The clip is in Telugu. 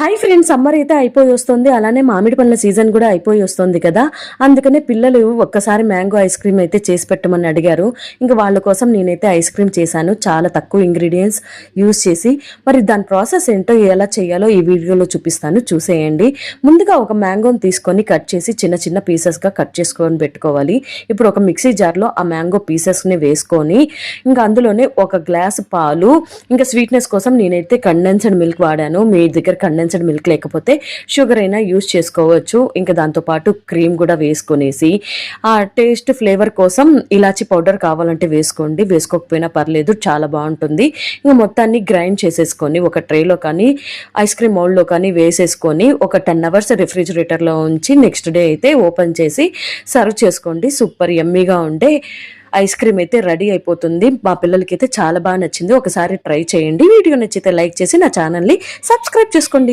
హాయ్ ఫ్రెండ్స్, సమ్మర్ అయితే అయిపోయి వస్తుంది. అలానే మామిడి పండ్ల సీజన్ కూడా అయిపోయి వస్తుంది కదా. అందుకనే పిల్లలు ఒక్కసారి మ్యాంగో ఐస్ క్రీమ్ అయితే చేసి పెట్టమని అడిగారు. ఇంకా వాళ్ళ కోసం నేనైతే ఐస్ క్రీమ్ చేశాను, చాలా తక్కువ ఇంగ్రీడియంట్స్ యూజ్ చేసి. మరి దాని ప్రాసెస్ ఏంటో ఎలా చేయాలో ఈ వీడియోలో చూపిస్తాను, చూసేయండి. ముందుగా ఒక మ్యాంగోని తీసుకొని కట్ చేసి చిన్న చిన్న పీసెస్గా కట్ చేసుకొని పెట్టుకోవాలి. ఇప్పుడు ఒక మిక్సీ జార్లో ఆ మ్యాంగో పీసెస్ని వేసుకొని ఇంకా అందులోనే ఒక గ్లాస్ పాలు, ఇంకా స్వీట్నెస్ కోసం నేనైతే కండెన్స్డ్ మిల్క్ వాడాను. మీ దగ్గర కండెన్స్డ్ మిల్క్ లేకపోతే షుగర్ అయినా యూజ్ చేసుకోవచ్చు. ఇంకా దాంతోపాటు క్రీమ్ కూడా వేసుకొనేసి ఆ టేస్ట్ ఫ్లేవర్ కోసం ఇలాచీ పౌడర్ కావాలంటే వేసుకోండి, వేసుకోకపోయినా పర్లేదు, చాలా బాగుంటుంది. ఇంకా మొత్తాన్ని గ్రైండ్ చేసేసుకొని ఒక ట్రేలో కానీ ఐస్ క్రీమ్ మౌల్డ్లో కానీ వేసేసుకొని ఒక 10 hours రిఫ్రిజిరేటర్లో ఉంచి నెక్స్ట్ డే అయితే ఓపెన్ చేసి సర్వ్ చేసుకోండి. సూపర్ యమ్మీగా ఉండే ఐస్ క్రీమ్ అయితే రెడీ అయిపోతుంది. మా పిల్లలకి అయితే చాలా బాగా నచ్చింది. ఒకసారి ట్రై చేయండి. వీడియో నచ్చితే లైక్ చేసి నా ఛానల్ని సబ్స్క్రైబ్ చేసుకోండి.